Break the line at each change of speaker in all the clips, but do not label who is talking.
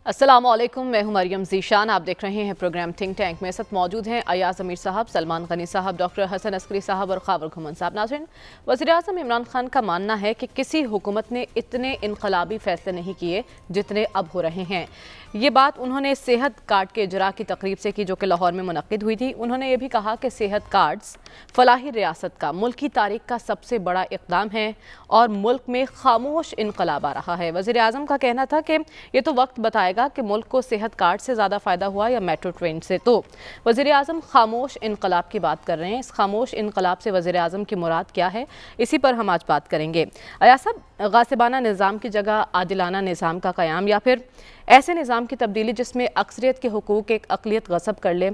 السلام علیکم، میں ہوں مریم ذیشان. آپ دیکھ رہے ہیں پروگرام تھنک ٹینک. میں ساتھ موجود ہیں ایاز امیر صاحب، سلمان غنی صاحب، ڈاکٹر حسن عسکری صاحب اور خاور گھومن صاحب. ناظرین، وزیراعظم عمران خان کا ماننا ہے کہ کسی حکومت نے اتنے انقلابی فیصلے نہیں کیے جتنے اب ہو رہے ہیں. یہ بات انہوں نے صحت کارڈ کے اجراء کی تقریب سے کی جو کہ لاہور میں منعقد ہوئی تھی. انہوں نے یہ بھی کہا کہ صحت کارڈز فلاحی ریاست کا ملک کی تاریخ کا سب سے بڑا اقدام ہے اور ملک میں خاموش انقلاب آ رہا ہے. وزیر اعظم کا کہنا تھا کہ یہ تو وقت بتائے گا کہ ملک کو صحت کارڈ سے زیادہ فائدہ ہوا یا میٹرو ٹرین سے. تو وزیر اعظم خاموش انقلاب کی بات کر رہے ہیں. اس خاموش انقلاب سے وزیر اعظم کی مراد کیا ہے، اسی پر ہم آج بات کریں گے. ایاز صاحب، غاصبانہ نظام کی جگہ عادلانہ نظام کا قیام یا پھر ایسے نظام کی تبدیلی جس میں اکثریت کے حقوق ایک اقلیت غصب کر لے،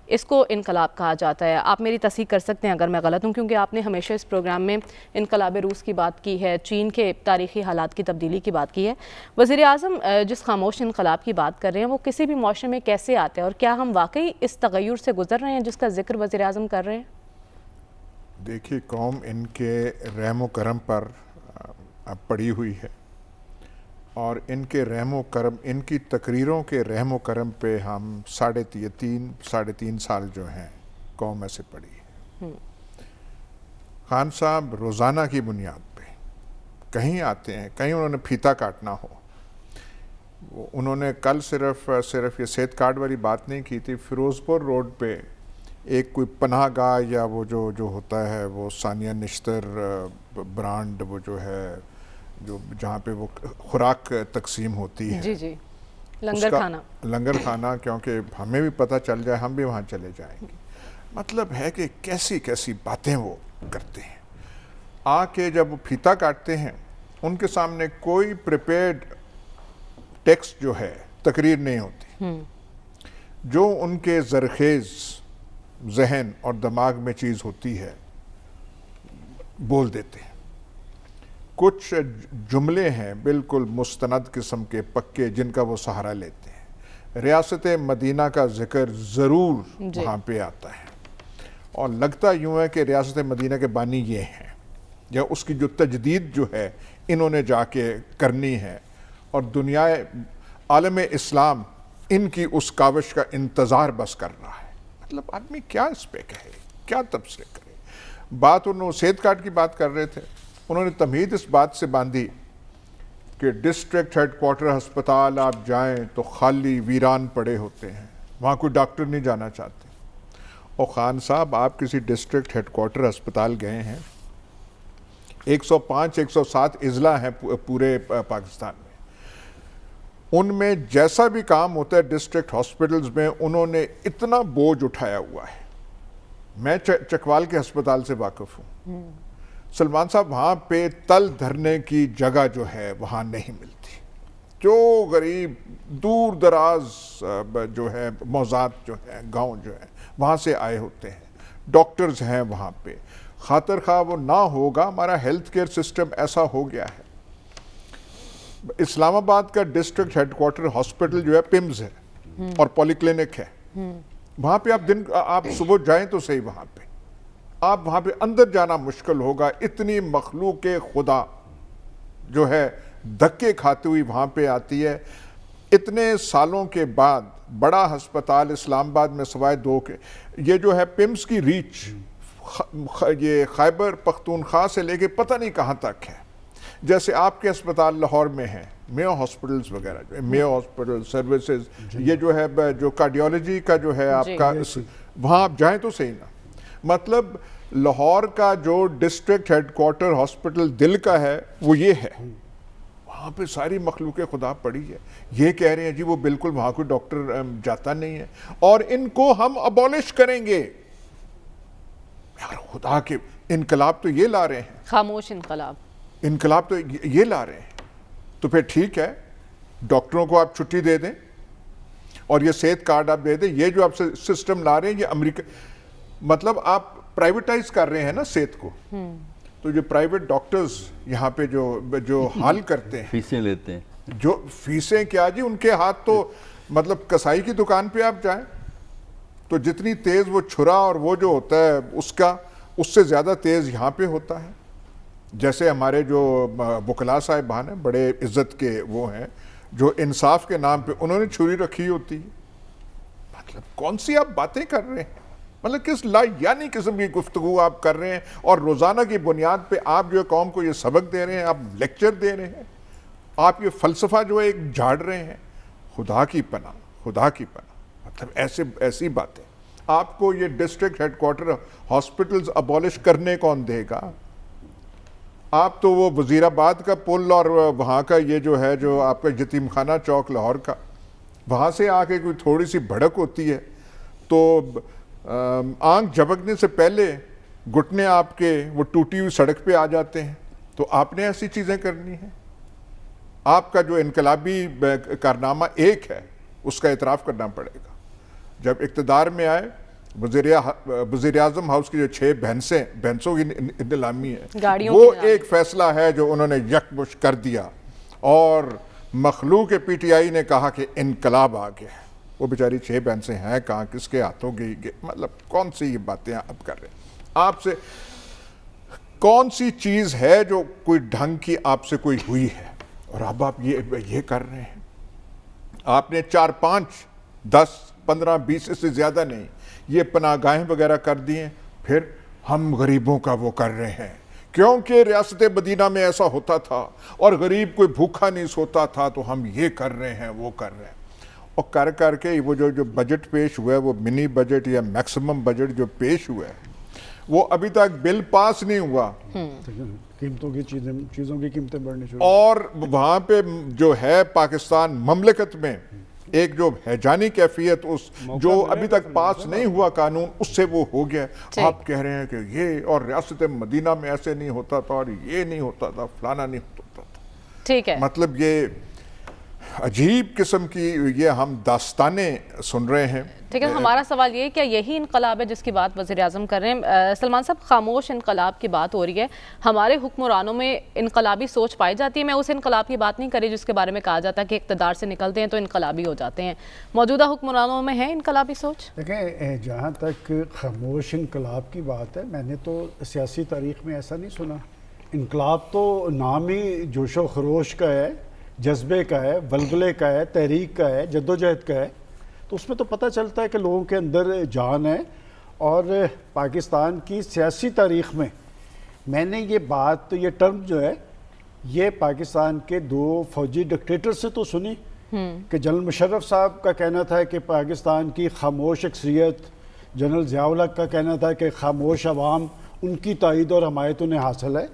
اس کو انقلاب کہا جاتا ہے. آپ میری تصحیح کر سکتے ہیں اگر میں غلط ہوں، کیونکہ آپ نے ہمیشہ اس پروگرام میں انقلاب روس کی بات کی ہے، چین کے تاریخی حالات کی تبدیلی کی بات کی ہے. وزیر اعظم جس خاموش انقلاب کی بات کر رہے ہیں وہ کسی بھی معاشرے میں کیسے آتے ہیں، اور کیا ہم واقعی اس تغیر سے گزر رہے ہیں جس کا ذکر وزیر اعظم کر رہے ہیں؟
دیکھیے، قوم ان کے رحم و کرم پر پڑی ہوئی ہے، اور ان کے رحم و کرم، ان کی تقریروں کے رحم و کرم پہ ہم ساڑھے تین سال جو ہیں قوم ایسے پڑی ہے. خان صاحب روزانہ کی بنیاد پہ کہیں آتے ہیں، کہیں انہوں نے پھیتا کاٹنا ہو. انہوں نے کل صرف یہ صحت کارڈ والی بات نہیں کی تھی. فیروز پور روڈ پہ ایک کوئی پناہ گاہ یا وہ جو ہوتا ہے وہ ثانیہ نشتر برانڈ، وہ جو ہے جہاں پہ وہ خوراک تقسیم ہوتی ہے،
جی لنگر خانہ،
کیونکہ ہمیں بھی پتہ چل جائے ہم بھی وہاں چلے جائیں گے. مطلب ہے کہ کیسی باتیں وہ کرتے ہیں. آ کے جب وہ پھیتا کاٹتے ہیں ان کے سامنے کوئی پریپیئرڈ ٹیکسٹ جو ہے تقریر نہیں ہوتی. جو ان کے زرخیز ذہن اور دماغ میں چیز ہوتی ہے بول دیتے ہیں. کچھ جملے ہیں بالکل مستند قسم کے پکے جن کا وہ سہارا لیتے ہیں. ریاست مدینہ کا ذکر ضرور وہاں پہ آتا ہے، اور لگتا یوں ہے کہ ریاست مدینہ کے بانی یہ ہیں، یا اس کی جو تجدید جو ہے انہوں نے جا کے کرنی ہے، اور دنیا عالم اسلام ان کی اس کاوش کا انتظار بس کر رہا ہے. مطلب آدمی کیا اس پہ کہے، کیا تبصرے کرے. بات انہوں صحت کارڈ کی بات کر رہے تھے، انہوں نے تمہید اس بات سے باندھی کہ ڈسٹرکٹ ہیڈ کوارٹر ہسپتال آپ جائیں تو خالی ویران پڑے ہوتے ہیں، وہاں کوئی ڈاکٹر نہیں جانا چاہتے. اور خان صاحب، آپ کسی ڈسٹرکٹ ہیڈ کوارٹر ہسپتال گئے ہیں؟ 105 107 اضلاع ہیں پورے پاکستان میں. ان میں جیسا بھی کام ہوتا ہے ڈسٹرکٹ ہاسپٹلز میں انہوں نے اتنا بوجھ اٹھایا ہوا ہے. میں چکوال کے ہسپتال سے واقف ہوں. سلمان صاحب، وہاں پہ تل دھرنے کی جگہ جو ہے وہاں نہیں ملتی. جو غریب دور دراز جو ہے موضوعات جو ہیں، گاؤں جو ہیں، وہاں سے آئے ہوتے ہیں. ڈاکٹرز ہیں وہاں پہ، خاطر خواہ وہ نہ ہوگا. ہمارا ہیلتھ کیئر سسٹم ایسا ہو گیا ہے. اسلام آباد کا ڈسٹرکٹ ہیڈ کوارٹر ہاسپٹل جو ہے پمز ہے اور پولی کلینک ہے. وہاں پہ آپ صبح جائیں تو صحیح، وہاں پہ اندر جانا مشکل ہوگا. اتنی مخلوق خدا جو ہے دھکے کھاتی ہوئی وہاں پہ آتی ہے. اتنے سالوں کے بعد بڑا ہسپتال اسلام آباد میں سوائے 2 کے، یہ جو ہے پمز کی ریچ یہ خیبر پختونخوا سے لے کے پتہ نہیں کہاں تک ہے. جیسے آپ کے ہسپتال لاہور میں ہیں، میو ہاسپٹلز وغیرہ جو ہے، میو ہاسپٹل سروسز، یہ جو ہے جو کارڈیولوجی کا جو ہے آپ کا، وہاں آپ جائیں تو صحیح نا. مطلب لاہور کا جو ڈسٹرکٹ ہیڈ کوارٹر ہاسپٹل دل کا ہے وہ یہ ہے. وہاں پہ ساری مخلوق خدا پڑی ہے. یہ کہہ رہے ہیں جی وہ بالکل وہاں کوئی ڈاکٹر جاتا نہیں ہے، اور ان کو ہم ابولش کریں گے. یار خدا کے، انقلاب تو یہ لا رہے ہیں،
خاموش انقلاب
تو یہ لا رہے ہیں. تو پھر ٹھیک ہے، ڈاکٹروں کو آپ چھٹی دے دیں اور یہ صحت کارڈ آپ دے دیں. یہ جو آپ سسٹم لا رہے ہیں یہ امریکہ، مطلب آپ پرائیویٹائز کر رہے ہیں نا صحت کو. تو جو پرائیویٹ ڈاکٹرز یہاں پہ جو حال کرتے ہیں،
فیسیں لیتے ہیں،
جو فیسیں کیا جی، ان کے ہاتھ تو مطلب کسائی کی دکان پہ آپ جائیں تو جتنی تیز وہ چھرا اور وہ جو ہوتا ہے اس سے زیادہ تیز یہاں پہ ہوتا ہے. جیسے ہمارے جو وکلاء صاحبان ہیں، بڑے عزت کے وہ ہیں، جو انصاف کے نام پہ انہوں نے چھری رکھی ہوتی ہے. مطلب کون سی آپ باتیں کر رہے ہیں؟ مطلب کس یعنی قسم کی گفتگو آپ کر رہے ہیں, اور روزانہ کی بنیاد پہ آپ جو قوم کو یہ سبق دے رہے ہیں, آپ لیکچر دے رہے ہیں, آپ یہ فلسفہ جو ہے ایک جھاڑ رہے ہیں. خدا کی پناہ, خدا کی پناہ. مطلب ایسی باتیں. آپ کو یہ district headquarter hospitals abolish کرنے کون دے گا؟ آپ تو وہ وزیر آباد کا پل اور وہاں کا یہ جو ہے جو آپ کا یتیم خانہ چوک لاہور کا, وہاں سے آ کے کوئی تھوڑی سی بھڑک ہوتی ہے تو آنکھ جھپکنے سے پہلے گھٹنے آپ کے وہ ٹوٹی ہوئی سڑک پہ آ جاتے ہیں. تو آپ نے ایسی چیزیں کرنی ہیں؟ آپ کا جو انقلابی کارنامہ ایک ہے, اس کا اعتراف کرنا پڑے گا. جب اقتدار میں آئے, وزیر اعظم ہاؤس کی جو 6 بھینسوں کی نیلامی ہے, وہ ایک فیصلہ ہے جو انہوں نے یکمشت کر دیا, اور مخلوق پی ٹی آئی نے کہا کہ انقلاب آ گیا. وہ بیچاری 6 بھینسیں ہیں کہاں, کس کے ہاتھوں گئی؟ مطلب کون سی یہ باتیں آپ کر رہے ہیں؟ آپ سے کون سی چیز ہے جو کوئی ڈھنگ کی آپ سے کوئی ہوئی ہے, اور اب آپ یہ کر رہے ہیں؟ آپ نے 4 5 10 15 20 اس سے زیادہ نہیں یہ پناہ گاہیں وغیرہ کر دی ہیں. پھر ہم غریبوں کا وہ کر رہے ہیں کیونکہ ریاست مدینہ میں ایسا ہوتا تھا اور غریب کوئی بھوکا نہیں سوتا تھا, تو ہم یہ کر رہے ہیں, وہ کر رہے ہیں. اور کر کے وہ جو بجٹ پیش ہوا ہے, وہ منی بجٹ یا میکسیمم بجٹ جو پیش ہوا ہے, وہ ابھی تک بل پاس نہیں ہوا.
قیمتوں کی چیزوں کی قیمتیں بڑھنی شروع,
اور وہاں پہ جو ہے پاکستان مملکت میں ایک جو ہیجانی کیفیت, اس جو ابھی تک پاس نہیں ہوا قانون, اس سے وہ ہو گیا. آپ کہہ رہے ہیں کہ یہ اور ریاست مدینہ میں ایسے نہیں ہوتا تھا, اور یہ نہیں ہوتا تھا, فلانا نہیں ہوتا تھا.
ٹھیک ہے,
مطلب یہ عجیب قسم کی یہ ہم داستانیں سن رہے ہیں.
ٹھیک ہے, ہمارا سوال یہ ہے کیا یہی انقلاب ہے جس کی بات وزیر اعظم کر رہے ہیں؟ سلمان صاحب, خاموش انقلاب کی بات ہو رہی ہے. ہمارے حکمرانوں میں انقلابی سوچ پائی جاتی ہے؟ میں اس انقلاب کی بات نہیں کر رہی جس کے بارے میں کہا جاتا ہے کہ اقتدار سے نکلتے ہیں تو انقلابی ہو جاتے ہیں. موجودہ حکمرانوں میں ہے انقلابی سوچ؟
دیکھیں, جہاں تک خاموش انقلاب کی بات ہے, میں نے تو سیاسی تاریخ میں ایسا نہیں سنا. انقلاب تو نام ہی جوش و خروش کا ہے, جذبے کا ہے, ولولے کا ہے, تحریک کا ہے, جدوجہد کا ہے. تو اس میں تو پتہ چلتا ہے کہ لوگوں کے اندر جان ہے. اور پاکستان کی سیاسی تاریخ میں نے یہ بات, یہ ٹرم جو ہے, یہ پاکستان کے 2 فوجی ڈکٹیٹر سے تو سنی کہ جنرل مشرف صاحب کا کہنا تھا کہ پاکستان کی خاموش اکثریت, جنرل ضیاء الحق کا کہنا تھا کہ خاموش عوام, ان کی تائید اور حمایت انہیں حاصل ہے.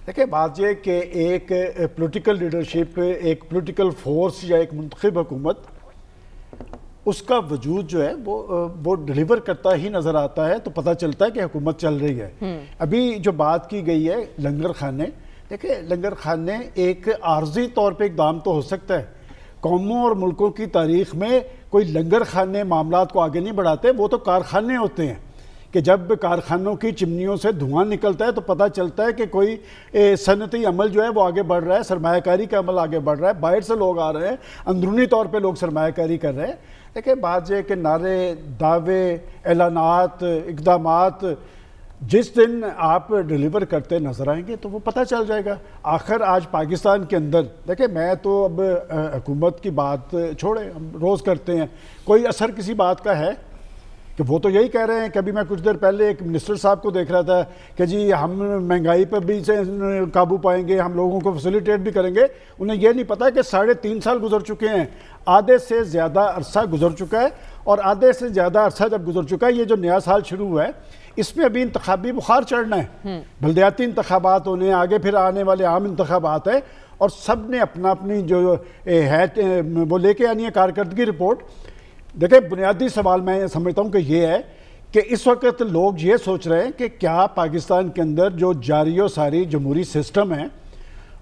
دیکھیں, بات یہ کہ ایک پولیٹیکل لیڈرشپ, ایک پولیٹیکل فورس یا ایک منتخب حکومت, اس کا وجود جو ہے وہ ڈیلیور کرتا ہی نظر آتا ہے, تو پتہ چلتا ہے کہ حکومت چل رہی ہے. ابھی جو بات کی گئی ہے لنگر خانے, دیکھیں لنگر خانے ایک عارضی طور پہ اقدام تو ہو سکتا ہے. قوموں اور ملکوں کی تاریخ میں کوئی لنگر خانے معاملات کو آگے نہیں بڑھاتے, وہ تو کارخانے ہوتے ہیں کہ جب کارخانوں کی چمنیوں سے دھواں نکلتا ہے تو پتہ چلتا ہے کہ کوئی صنعتی عمل جو ہے وہ آگے بڑھ رہا ہے, سرمایہ کاری کا عمل آگے بڑھ رہا ہے, باہر سے لوگ آ رہے ہیں, اندرونی طور پہ لوگ سرمایہ کاری کر رہے ہیں. دیکھیں, بات یہ کہ نعرے, دعوے, اعلانات, اقدامات جس دن آپ ڈیلیور کرتے نظر آئیں گے تو وہ پتہ چل جائے گا. آخر آج پاکستان کے اندر, دیکھیں میں تو اب حکومت کی بات چھوڑے, ہم روز کرتے ہیں, کوئی اثر کسی بات کا ہے کہ وہ تو یہی کہہ رہے ہیں کہ ابھی میں کچھ دیر پہلے ایک منسٹر صاحب کو دیکھ رہا تھا کہ جی ہم مہنگائی پر بھی سے قابو پائیں گے, ہم لوگوں کو فیسیلیٹیٹ بھی کریں گے. انہیں یہ نہیں پتا کہ 3.5 سال گزر چکے ہیں, آدھے سے زیادہ عرصہ گزر چکا ہے, اور آدھے سے زیادہ عرصہ جب گزر چکا ہے, یہ جو نیا سال شروع ہوا ہے اس میں ابھی انتخابی بخار چڑھنا ہے, بلدیاتی انتخابات ہونے ہیں, آگے پھر آنے والے عام انتخابات ہیں, اور سب نے اپنی جو ہے وہ لے کے آنی ہے کارکردگی رپورٹ. دیکھیں, بنیادی سوال میں سمجھتا ہوں کہ یہ ہے کہ اس وقت لوگ یہ سوچ رہے ہیں کہ کیا پاکستان کے اندر جو جاری و ساری جمہوری سسٹم ہے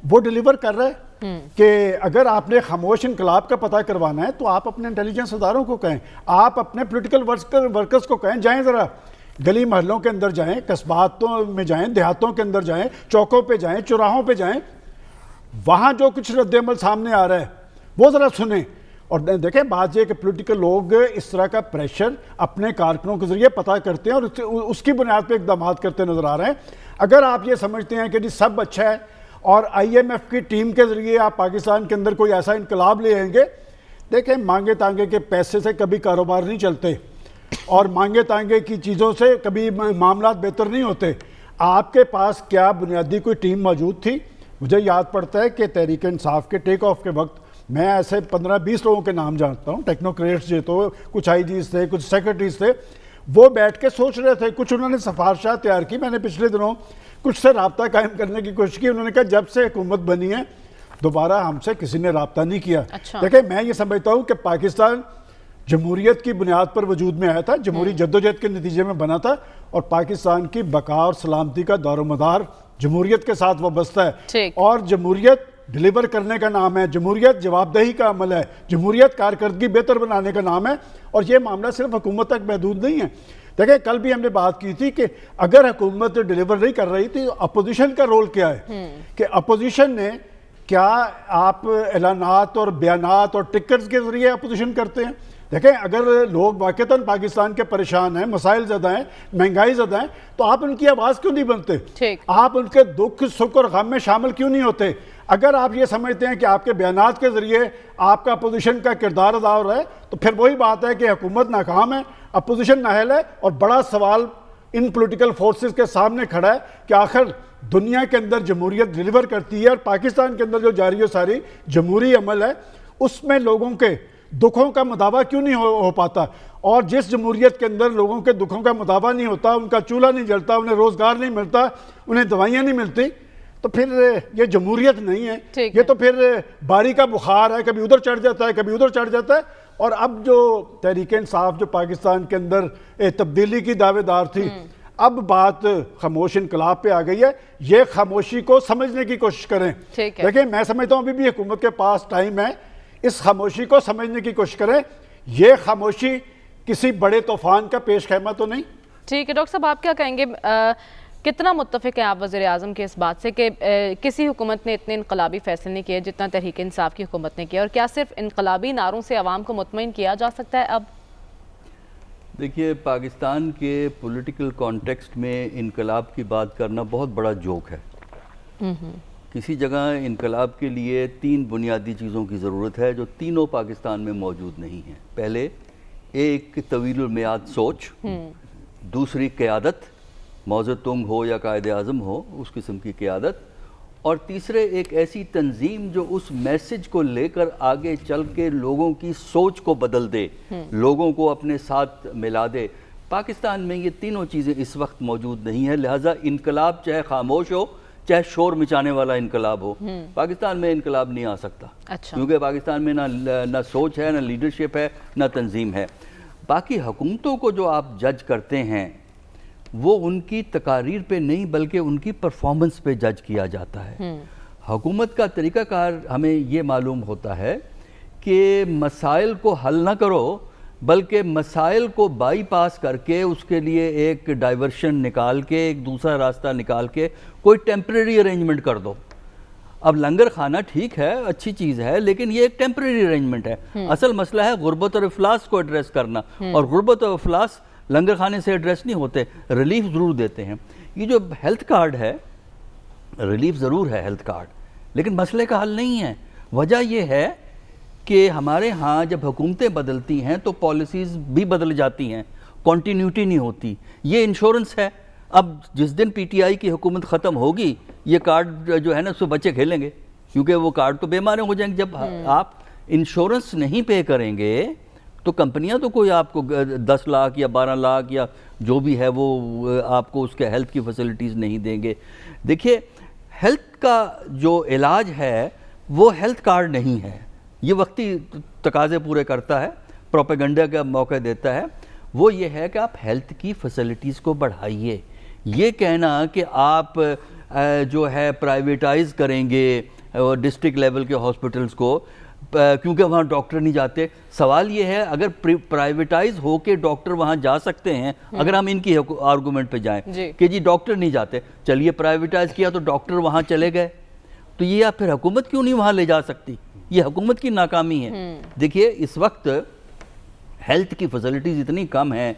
وہ ڈیلیور کر رہا ہے. کہ اگر آپ نے خاموش انقلاب کا پتہ کروانا ہے تو آپ اپنے انٹیلیجنس اداروں کو کہیں, آپ اپنے پولیٹیکل ورکرز کو کہیں, جائیں ذرا گلی محلوں کے اندر جائیں, قصباتوں میں جائیں, دیہاتوں کے اندر جائیں, چوکوں پہ جائیں, چوراہوں پہ جائیں, وہاں جو کچھ رد عمل سامنے آ رہا ہے وہ ذرا سنیں. اور دیکھیں, بات یہ کہ پولیٹیکل لوگ اس طرح کا پریشر اپنے کارکنوں کے ذریعے پتہ کرتے ہیں اور اس کی بنیاد پہ اقدامات کرتے نظر آ رہے ہیں. اگر آپ یہ سمجھتے ہیں کہ جی سب اچھا ہے اور IMF کی ٹیم کے ذریعے آپ پاکستان کے اندر کوئی ایسا انقلاب لے آئیں گے. دیکھیں مانگے تانگے کے پیسے سے کبھی کاروبار نہیں چلتے اور مانگے تانگے کی چیزوں سے کبھی معاملات بہتر نہیں ہوتے. آپ کے پاس کیا بنیادی کوئی ٹیم موجود تھی؟ مجھے یاد پڑتا ہے کہ تحریک انصاف کے ٹیک آف کے وقت میں ایسے 15-20 لوگوں کے نام جانتا ہوں, ٹیکنوکریٹس جو تو کچھ IGs تھے, کچھ سیکرٹریز تھے, وہ بیٹھ کے سوچ رہے تھے. کچھ انہوں نے سفارشات تیار کی. میں نے پچھلے دنوں کچھ سے رابطہ قائم کرنے کی کوشش کی. انہوں نے کہا جب سے حکومت بنی ہے دوبارہ ہم سے کسی نے رابطہ نہیں کیا. دیکھیں میں یہ سمجھتا ہوں کہ پاکستان جمہوریت کی بنیاد پر وجود میں آیا تھا, جمہوری جدوجہد کے نتیجے میں بنا تھا, اور پاکستان کی بقا اور سلامتی کا دار و مدار جمہوریت کے ساتھ وابستہ ہے. اور جمہوریت ڈیلیور کرنے کا نام ہے, جمہوریت جواب دہی کا عمل ہے, جمہوریت کارکردگی بہتر بنانے کا نام ہے. اور یہ معاملہ صرف حکومت تک محدود نہیں ہے. دیکھیں کل بھی ہم نے بات کی تھی کہ اگر حکومت ڈیلیور نہیں کر رہی تھی تو اپوزیشن کا رول کیا ہے, کہ اپوزیشن نے کیا آپ اعلانات اور بیانات اور ٹکٹس کے ذریعے اپوزیشن کرتے ہیں. دیکھیں اگر لوگ واقعتاً پاکستان کے پریشان ہیں, مسائل زدہ ہیں, مہنگائی زدہ ہیں, تو آپ ان کی آواز کیوں نہیں بنتے؟ آپ ان کے دکھ سکھ اور غم میں شامل کیوں نہیں ہوتے؟ اگر آپ یہ سمجھتے ہیں کہ آپ کے بیانات کے ذریعے آپ کا اپوزیشن کا کردار ادا ہو رہا ہے تو پھر وہی بات ہے کہ حکومت ناکام ہے, اپوزیشن نااہل ہے. اور بڑا سوال ان پولیٹیکل فورسز کے سامنے کھڑا ہے کہ آخر دنیا کے اندر جمہوریت ڈیلیور کرتی ہے, اور پاکستان کے اندر جو جاری و ساری جمہوری عمل ہے اس میں لوگوں کے دکھوں کا مداوع کیوں نہیں ہو پاتا؟ اور جس جمہوریت کے اندر لوگوں کے دکھوں کا مداوع نہیں ہوتا, ان کا چولہا نہیں جلتا, انہیں روزگار نہیں ملتا, انہیں دوائیاں نہیں ملتی, تو پھر یہ جمہوریت نہیں ہے, یہ تو پھر باری کا بخار ہے, کبھی ادھر چڑھ جاتا ہے کبھی ادھر چڑھ جاتا ہے. اور اب جو تحریک انصاف جو پاکستان کے اندر تبدیلی کی دعوے دار تھی, اب بات خاموش انقلاب پہ آ گئی ہے. یہ خاموشی کو سمجھنے کی کوشش کریں. دیکھیں میں سمجھتا ہوں ابھی بھی حکومت کے پاس ٹائم ہے, اس خاموشی کو سمجھنے کی کوشش کریں. یہ خاموشی کسی بڑے طوفان کا پیش خیمہ تو نہیں.
ٹھیک ہے ڈاکٹر صاحب, آپ کیا کہیں گے, کتنا متفق ہیں آپ وزیر اعظم کے اس بات سے کہ کسی حکومت نے اتنے انقلابی فیصلے نہیں کیے جتنا تحریک انصاف کی حکومت نے کیا, اور کیا صرف انقلابی نعروں سے عوام کو مطمئن کیا جا سکتا ہے اب؟
دیکھیے پاکستان کے پولیٹیکل کانٹیکسٹ میں انقلاب کی بات کرنا بہت بڑا جوک ہے. کسی جگہ انقلاب کے لیے 3 بنیادی چیزوں کی ضرورت ہے جو تینوں پاکستان میں موجود نہیں ہیں. پہلے ایک طویل المیعاد سوچ, دوسری قیادت, موزہ تنگ ہو یا قائد اعظم ہو اس قسم کی قیادت, اور تیسرے ایک ایسی تنظیم جو اس میسج کو لے کر آگے چل کے لوگوں کی سوچ کو بدل دے, لوگوں کو اپنے ساتھ ملا دے. پاکستان میں یہ تینوں چیزیں اس وقت موجود نہیں ہیں. لہٰذا انقلاب چاہے خاموش ہو چاہے شور مچانے والا انقلاب ہو, پاکستان میں انقلاب نہیں آ سکتا, کیونکہ پاکستان میں نہ سوچ ہے, نہ لیڈرشپ ہے, نہ تنظیم ہے. باقی حکومتوں کو جو آپ جج کرتے ہیں وہ ان کی تقاریر پہ نہیں بلکہ ان کی پرفارمنس پہ جج کیا جاتا ہے. حکومت کا طریقہ کار ہمیں یہ معلوم ہوتا ہے کہ مسائل کو حل نہ کرو بلکہ مسائل کو بائی پاس کر کے اس کے لیے ایک ڈائیورشن نکال کے, ایک دوسرا راستہ نکال کے کوئی ٹیمپریری ارینجمنٹ کر دو. اب لنگر خانہ ٹھیک ہے, اچھی چیز ہے, لیکن یہ ایک ٹیمپریری ارینجمنٹ ہے. اصل مسئلہ ہے غربت اور افلاس کو ایڈریس کرنا, اور غربت اور افلاس لنگر خانے سے ایڈریس نہیں ہوتے, ریلیف ضرور دیتے ہیں. یہ جو ہیلتھ کارڈ ہے, ریلیف ضرور ہے ہیلتھ کارڈ, لیکن مسئلے کا حل نہیں ہے. وجہ یہ ہے کہ ہمارے ہاں جب حکومتیں بدلتی ہیں تو پالیسیز بھی بدل جاتی ہیں, کنٹینیوٹی نہیں ہوتی. یہ انشورنس ہے, اب جس دن PTI کی حکومت ختم ہوگی یہ کارڈ جو ہے نا اس سے بچے کھیلیں گے, کیونکہ وہ کارڈ تو بے معنی ہو جائیں گے. جب آپ انشورنس نہیں پے کریں گے تو کمپنیاں تو کوئی آپ کو 10 لاکھ یا 12 لاکھ یا جو بھی ہے وہ آپ کو اس کے ہیلتھ کی فیسلٹیز نہیں دیں گے. دیکھیے ہیلتھ کا جو علاج ہے وہ ہیلتھ کارڈ نہیں ہے, یہ وقتی تقاضے پورے کرتا ہے, پروپیگنڈا کا موقع دیتا ہے. وہ یہ ہے کہ آپ ہیلتھ کی فیسلٹیز کو بڑھائیے. یہ کہنا کہ آپ جو ہے پرائیویٹائز کریں گے ڈسٹرکٹ لیول کے ہاسپٹلز کو کیونکہ وہاں ڈاکٹر نہیں جاتے. سوال یہ ہے اگر پرائیویٹائز ہو کے ڈاکٹر وہاں جا سکتے ہیں, اگر ہم ان کی آرگومنٹ پہ جائیں کہ جی ڈاکٹر نہیں جاتے, چلیے پرائیویٹائز کیا تو ڈاکٹر وہاں چلے گئے, تو یہ آپ پھر حکومت کیوں نہیں وہاں لے جا سکتی؟ یہ حکومت کی ناکامی ہے. دیکھیے اس وقت ہیلتھ کی فیسلٹیز اتنی کم ہیں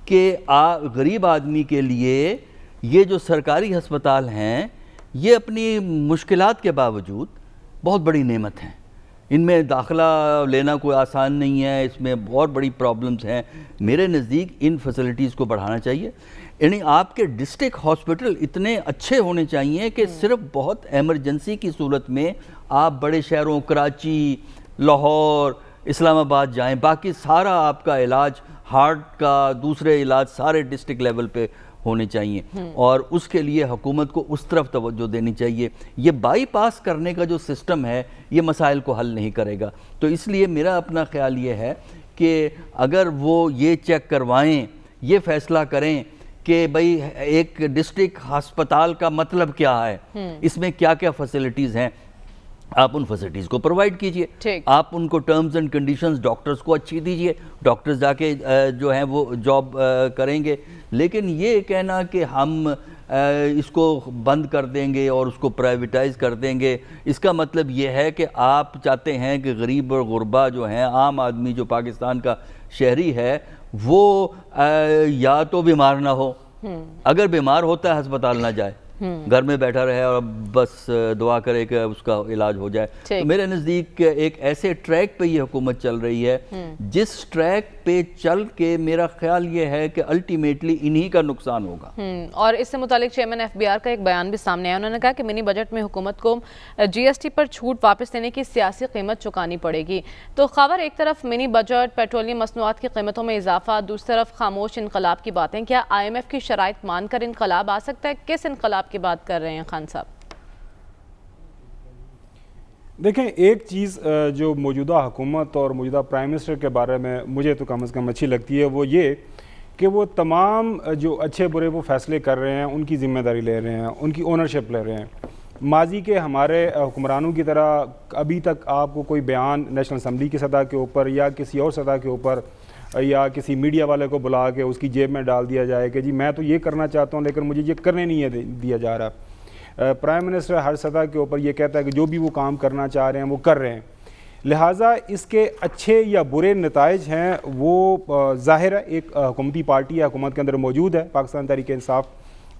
کہ غریب آدمی کے لیے یہ جو سرکاری ہسپتال ہیں یہ اپنی مشکلات کے باوجود بہت بڑی نعمت ہیں. ان میں داخلہ لینا کوئی آسان نہیں ہے, اس میں بہت بڑی پرابلمز ہیں. میرے نزدیک ان فیسلٹیز کو بڑھانا چاہیے. یعنی آپ کے ڈسٹرکٹ ہاسپٹل اتنے اچھے ہونے چاہیے کہ صرف بہت ایمرجنسی کی صورت میں آپ بڑے شہروں کراچی, لاہور, اسلام آباد جائیں, باقی سارا آپ کا علاج, ہارٹ کا دوسرے علاج سارے ڈسٹرکٹ لیول پہ ہونے چاہیے, اور اس کے لیے حکومت کو اس طرف توجہ دینی چاہیے. یہ بائی پاس کرنے کا جو سسٹم ہے یہ مسائل کو حل نہیں کرے گا. تو اس لیے میرا اپنا خیال یہ ہے کہ اگر وہ یہ چیک کروائیں, یہ فیصلہ کریں کہ بھئی ایک ڈسٹرکٹ ہسپتال کا مطلب کیا ہے, اس میں کیا کیا فیسلٹیز ہیں, آپ ان فیسلٹیز کو پرووائڈ کیجئے. آپ ان کو ٹرمز اینڈ کنڈیشنز ڈاکٹرز کو اچھی دیجئے, ڈاکٹرز جا کے جو ہیں وہ جاب کریں گے. لیکن یہ کہنا کہ ہم اس کو بند کر دیں گے اور اس کو پرائیویٹائز کر دیں گے, اس کا مطلب یہ ہے کہ آپ چاہتے ہیں کہ غریب اور غربا جو ہیں, عام آدمی جو پاکستان کا شہری ہے, وہ یا تو بیمار نہ ہو, اگر بیمار ہوتا ہے ہسپتال نہ جائے, گھر میں بیٹھا رہے اور بس دعا کرے کہ اس کا علاج ہو جائے. تو میرے نزدیک ایک ایسے ٹریک پہ یہ حکومت چل رہی ہے جس ٹریک پہ چل کے میرا خیال یہ ہے کہ الٹیمیٹلی انہی کا نقصان ہوگا.
اور اس سے متعلق چیئرمین ایف بی آر کا ایک بیان بھی سامنے آیا. انہوں نے کہا کہ منی بجٹ میں حکومت کو جی ایس ٹی پر چھوٹ واپس لینے کی سیاسی قیمت چکانی پڑے گی. تو خاور, ایک طرف منی بجٹ, پیٹرولیم مصنوعات کی قیمتوں میں اضافہ, دوسری طرف خاموش انقلاب کی باتیں. کیا آئی ایم ایف کی شرائط مان کر انقلاب آ سکتا ہے؟ کس انقلاب کی بات کر رہے ہیں خان صاحب؟
دیکھیں, ایک چیز جو موجودہ حکومت اور موجودہ پرائم منسٹر کے بارے میں مجھے تو کم از کم اچھی لگتی ہے, وہ یہ کہ وہ تمام جو اچھے برے وہ فیصلے کر رہے ہیں, ان کی ذمہ داری لے رہے ہیں, ان کی اونرشپ لے رہے ہیں. ماضی کے ہمارے حکمرانوں کی طرح ابھی تک آپ کو کوئی بیان نیشنل اسمبلی کی سطح کے اوپر یا کسی اور سطح کے اوپر یا کسی میڈیا والے کو بلا کے اس کی جیب میں ڈال دیا جائے کہ جی میں تو یہ کرنا چاہتا ہوں لیکن مجھے یہ کرنے نہیں ہے دیا جا رہا. پرائم منسٹر ہر سطح کے اوپر یہ کہتا ہے کہ جو بھی وہ کام کرنا چاہ رہے ہیں وہ کر رہے ہیں. لہٰذا اس کے اچھے یا برے نتائج ہیں وہ ظاہر ہے ایک حکومتی پارٹی ہے, حکومت کے اندر موجود ہے پاکستان تحریک انصاف,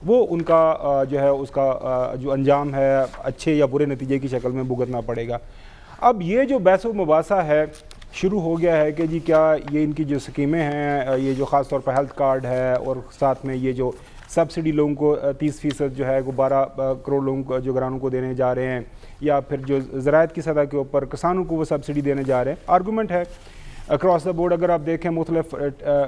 وہ ان کا جو ہے اس کا جو انجام ہے اچھے یا برے نتیجے کی شکل میں بھگتنا پڑے گا. اب یہ جو بحث و مباحثہ ہے شروع ہو گیا ہے کہ جی کیا یہ ان کی جو سکیمیں ہیں, یہ جو خاص طور پر ہیلتھ کارڈ ہے اور ساتھ میں یہ جو سبسڈی لوگوں کو 30% جو ہے وہ 12 کروڑ لوگوں کو جو گرانوں کو دینے جا رہے ہیں, یا پھر جو زراعت کی سطح کے اوپر کسانوں کو وہ سبسڈی دینے جا رہے ہیں. آرگومنٹ ہے اکراس دا بورڈ, اگر آپ دیکھیں مختلف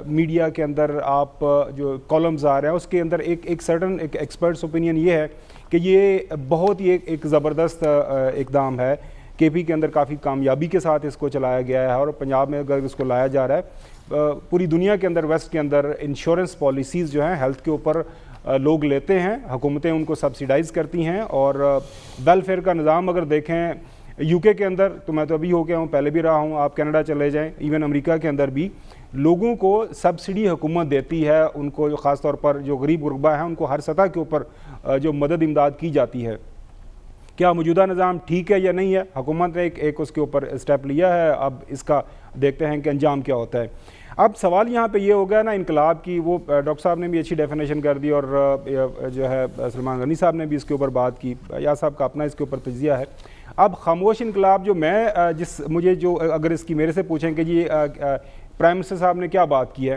میڈیا کے اندر آپ جو کالمز آ رہے ہیں اس کے اندر ایک سرٹن ایک ایکسپرٹس اوپینین یہ ہے کہ یہ بہت ہی ایک زبردست اقدام ہے. کے پی کے اندر کافی کامیابی کے ساتھ اس کو چلایا گیا ہے, اور پنجاب میں اگر اس کو لایا جا رہا ہے. پوری دنیا کے اندر ویسٹ کے اندر انشورنس پالیسیز جو ہیں ہیلتھ کے اوپر لوگ لیتے ہیں, حکومتیں ان کو سبسیڈائز کرتی ہیں, اور ویلفیئر کا نظام اگر دیکھیں یو کے اندر, تو میں تو ابھی ہو گیا ہوں, پہلے بھی رہا ہوں, آپ کینیڈا چلے جائیں, ایون امریکہ کے اندر بھی لوگوں کو سبسڈی حکومت دیتی ہے, ان کو جو خاص طور پر جو غریب غربا ہیں ان کو ہر سطح کے اوپر جو مدد امداد کی جاتی ہے. کیا موجودہ نظام ٹھیک ہے یا نہیں ہے؟ حکومت نے ایک اس کے اوپر اسٹیپ لیا ہے, اب اس کا دیکھتے ہیں کہ انجام کیا ہوتا ہے. اب سوال یہاں پہ یہ ہو گیا نا انقلاب کی, وہ ڈاکٹر صاحب نے بھی اچھی ڈیفینیشن کر دی, اور جو ہے سلمان غنی صاحب نے بھی اس کے اوپر بات کی, یا صاحب کا اپنا اس کے اوپر تجزیہ ہے. اب خاموش انقلاب جو میں مجھے جو اگر اس کی میرے سے پوچھیں کہ جی پرائم منسٹر صاحب نے کیا بات کی ہے,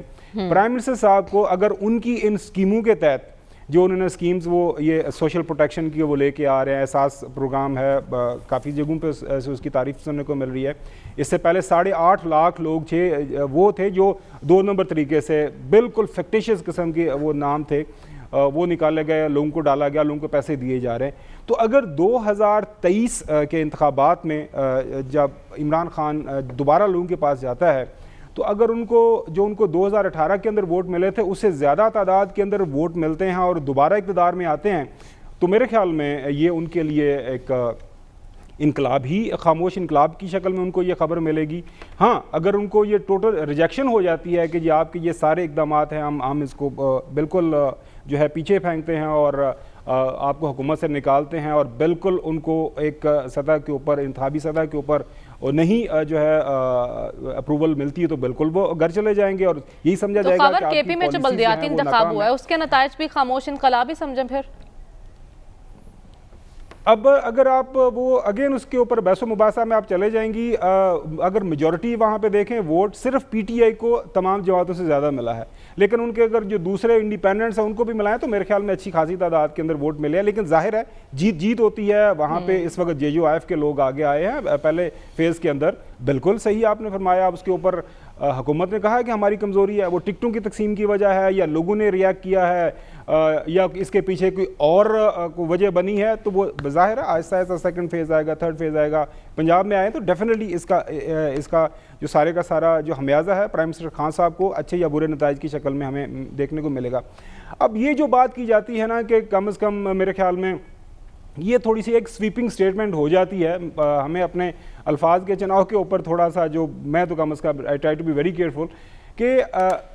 پرائم منسٹر صاحب کو اگر ان کی ان اسکیموں کے تحت جو انہوں نے سکیمز وہ یہ سوشل پروٹیکشن کی وہ لے کے آ رہے ہیں, احساس پروگرام ہے, کافی جگہوں پہ اس کی تعریف سننے کو مل رہی ہے. اس سے پہلے 8.5 لاکھ لوگ وہ تھے جو 2 نمبر طریقے سے بالکل فیکٹیشیس قسم کے وہ نام تھے, وہ نکالے گئے, لوگوں کو ڈالا گیا, لوگوں کو پیسے دیے جا رہے ہیں. تو اگر 2023 کے انتخابات میں جب عمران خان دوبارہ لوگوں کے پاس جاتا ہے, تو اگر ان کو 2018 کے اندر ووٹ ملے تھے اس سے زیادہ تعداد کے اندر ووٹ ملتے ہیں اور دوبارہ اقتدار میں آتے ہیں, تو میرے خیال میں یہ ان کے لیے ایک انقلاب ہی, خاموش انقلاب کی شکل میں ان کو یہ خبر ملے گی. ہاں اگر ان کو یہ ٹوٹل ریجیکشن ہو جاتی ہے کہ جی آپ کے یہ سارے اقدامات ہیں, ہم اس کو بالکل جو ہے پیچھے پھینکتے ہیں اور آپ کو حکومت سے نکالتے ہیں, اور بالکل ان کو ایک سطح کے اوپر, انتخابی سطح کے اوپر اور نہیں جو ہے اپروول ملتی ہے, تو بالکل وہ گھر چلے جائیں گے, اور یہی سمجھا جائے گا کہ
کے پی میں جو بلدیاتی انتخاب ہوا ہے اس کے نتائج بھی خاموش انقلاب ہی سمجھیں پھر.
اب اگر آپ وہ اگین اس کے اوپر بحث و مباحثہ میں آپ چلے جائیں گی، اگر میجورٹی وہاں پہ دیکھیں ووٹ صرف پی ٹی آئی کو تمام جماعتوں سے زیادہ ملا ہے، لیکن ان کے اگر جو دوسرے انڈیپینڈنٹس ہیں ان کو بھی ملا ہے تو میرے خیال میں اچھی خاصی تعداد کے اندر ووٹ ملے ہیں، لیکن ظاہر ہے جیت ہوتی ہے وہاں پہ۔ اس وقت جے یو آئی ایف کے لوگ آگے آئے ہیں پہلے فیز کے اندر، بالکل صحیح آپ نے فرمایا۔ اب اس کے اوپر حکومت نے کہا ہے کہ ہماری کمزوری ہے، وہ ٹکٹوں کی تقسیم کی وجہ ہے یا لوگوں نے ریاکٹ کیا ہے یا اس کے پیچھے کوئی اور وجہ بنی ہے، تو وہ بظاہر ہے آہستہ آہستہ سیکنڈ فیز آئے گا، تھرڈ فیز آئے گا۔ پنجاب میں آئے تو ڈیفینیٹلی اس کا جو سارے کا سارا جو خمیازہ ہے پرائم منسٹر خان صاحب کو اچھے یا برے نتائج کی شکل میں ہمیں دیکھنے کو ملے گا۔ اب یہ جو بات کی جاتی ہے نا کہ کم از کم میرے خیال میں یہ تھوڑی سی ایک سویپنگ سٹیٹمنٹ ہو جاتی ہے، ہمیں اپنے الفاظ کے چناؤ کے اوپر تھوڑا سا جو میں تو کم از کم I try to be very careful کہ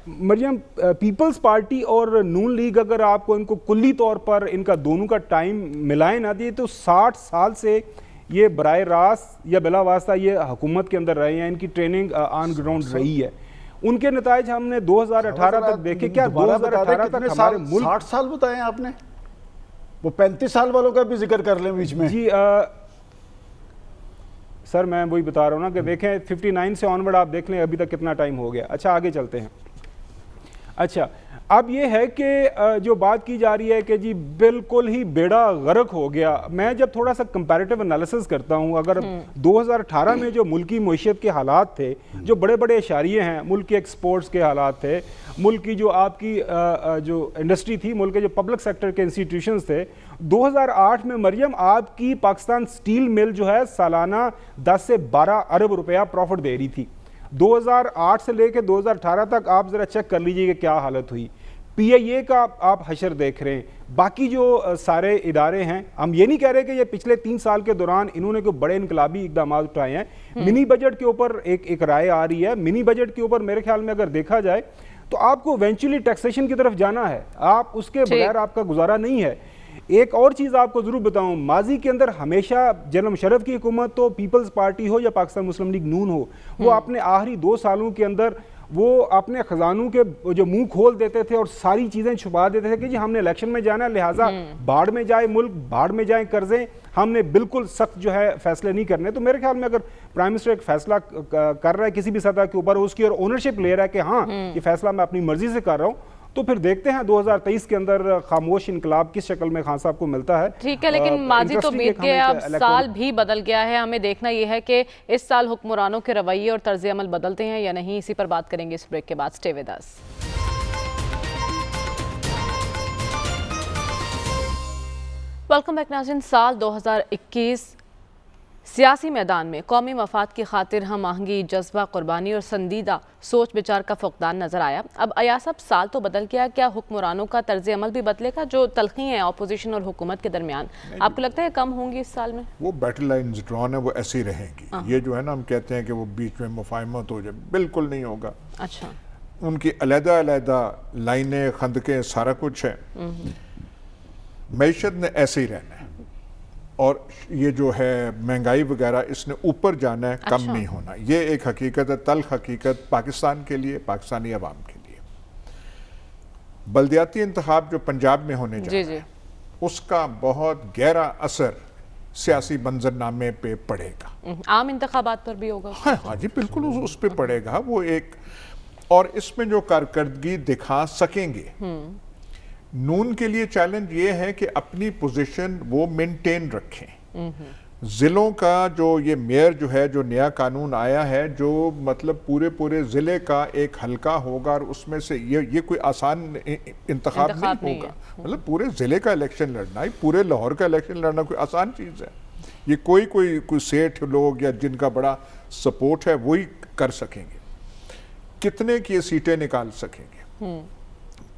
مریم پیپلز پارٹی اور نون لیگ اگر آپ کو ان کو کلی طور پر ان کا دونوں کا ٹائم ملائیں نہ دیے تو 60 سال سے یہ براہ راست یا بلا واسطہ یہ حکومت کے اندر رہے ہیں، ان کی ٹریننگ آن گراؤنڈ رہی ہے۔ ان کے نتائج ہم نے 2018 تک دیکھے، کیا 2018 تک ہمارے ملک
60 سال بتائیں آپ نے؟ وہ 35 سال والوں کا بھی ذکر کر لیں بیچ میں۔
جی سر میں وہی بتا رہا ہوں نا کہ دیکھیں 59 سے آنورڈ آپ دیکھ لیں ابھی تک کتنا ٹائم ہو گیا۔ اچھا آگے چلتے ہیں۔ اچھا اب یہ ہے کہ جو بات کی جا رہی ہے کہ جی بالکل ہی بیڑا غرق ہو گیا، میں جب تھوڑا سا کمپیریٹیو انالیسس کرتا ہوں، اگر 2018 میں جو ملکی معیشت کے حالات تھے، جو بڑے بڑے اشاریے ہیں، ملک کے ایکسپورٹس کے حالات تھے، ملک کی جو آپ کی جو انڈسٹری تھی، ملک کے جو پبلک سیکٹر کے انسٹیٹیوشنز تھے، 2008 میں مریم آپ کی پاکستان سٹیل مل جو ہے سالانہ 10 سے 12 ارب روپیہ پروفٹ دے رہی تھی۔ 2008 سے لے کے 2018 تک آپ ذرا چیک کر لیجئے کہ کیا حالت ہوئی۔ پی آئی اے کا آپ حشر دیکھ رہے ہیں، باقی جو سارے ادارے ہیں، ہم یہ نہیں کہہ رہے کہ یہ پچھلے 3 سال کے دوران انہوں نے کوئی بڑے انقلابی اقدامات اٹھائے ہیں۔ منی بجٹ کے اوپر ایک رائے آ رہی ہے، منی بجٹ کے اوپر میرے خیال میں اگر دیکھا جائے تو آپ کو ایونچولی ٹیکسیشن کی طرف جانا ہے، آپ اس کے بغیر آپ کا گزارا نہیں ہے۔ ایک اور چیز آپ کو ضرور بتاؤں، ماضی کے اندر ہمیشہ جنرل مشرف کی حکومت تو پیپلز پارٹی ہو یا پاکستان مسلم لیگ نون ہو، وہ اپنے آخری 2 سالوں کے اندر وہ اپنے خزانوں کے جو منہ کھول دیتے تھے اور ساری چیزیں چھپا دیتے تھے کہ جی ہم نے الیکشن میں جانا ہے، لہٰذا باڑ میں جائے ملک، باڑ میں جائیں قرضیں، ہم نے بالکل سخت جو ہے فیصلے نہیں کرنے۔ تو میرے خیال میں اگر پرائم منسٹر ایک فیصلہ کر رہا ہے کسی بھی سطح کے اوپر، اس کی اور اونرشپ لے رہا ہے کہ ہاں یہ فیصلہ میں اپنی مرضی سے کر رہا ہوں، تو پھر دیکھتے ہیں 2023 کے اندر خاموش انقلاب کس شکل میں خان صاحب کو ملتا ہے۔
ٹھیک ہے، لیکن ماضی تو بیت گیا، اب سال بھی بدل گیا ہے، ہمیں دیکھنا یہ ہے کہ اس سال حکمرانوں کے رویے اور طرز عمل بدلتے ہیں یا نہیں، اسی پر بات کریں گے اس بریک کے بعد۔ Stay with us. Welcome back ناظرین۔ سال 2021 سیاسی میدان میں قومی مفاد کی خاطر ہم آہنگی، جذبہ، قربانی اور سنجیدہ سوچ بچار کا فقدان نظر آیا۔ اب ایاز صاحب سال تو بدل گیا، کیا حکمرانوں کا طرز عمل بھی بدلے گا؟ جو تلخی ہیں اپوزیشن اور حکومت کے درمیان، آپ کو لگتا ہے کم ہوں گی اس سال میں؟
وہ بیٹل لائنز ڈرون ہے، وہ ایسی رہیں گی۔ یہ جو ہے نا ہم کہتے ہیں کہ وہ بیچ میں مفاہمت ہو جائے، بالکل نہیں ہوگا۔
اچھا،
ان کی علیحدہ علیحدہ لائنیں، خندقیں، سارا کچھ ہے۔ معیشت نے ایسے ہی رہنا ہے، اور یہ جو ہے مہنگائی وغیرہ اس نے اوپر جانا ہے، کم نہیں ہونا۔ یہ ایک حقیقت ہے، تلخ حقیقت پاکستان کے لیے، پاکستانی عوام کے لیے۔ بلدیاتی انتخاب جو پنجاب میں ہونے جا رہا ہے، اس کا بہت گہرا اثر سیاسی منظرنامے پہ پڑے گا۔
عام انتخابات پر بھی ہوگا؟
ہاں جی بالکل اس پہ پڑے گا۔ وہ ایک، اور اس میں جو کارکردگی دکھا سکیں گے، نون کے لیے چیلنج یہ ہے کہ اپنی پوزیشن وہ مینٹین رکھیں۔ ضلعوں کا جو یہ میئر جو ہے، جو نیا قانون آیا ہے، جو مطلب پورے ضلع کا ایک حلقہ ہوگا، اور اس میں سے یہ کوئی آسان انتخاب نہیں ہوگا۔ مطلب پورے ضلع کا الیکشن لڑنا، پورے لاہور کا الیکشن لڑنا کوئی آسان چیز ہے؟ یہ کوئی سیٹھ لوگ یا جن کا بڑا سپورٹ ہے وہی کر سکیں گے۔ کتنے کی سیٹیں نکال سکیں گے؟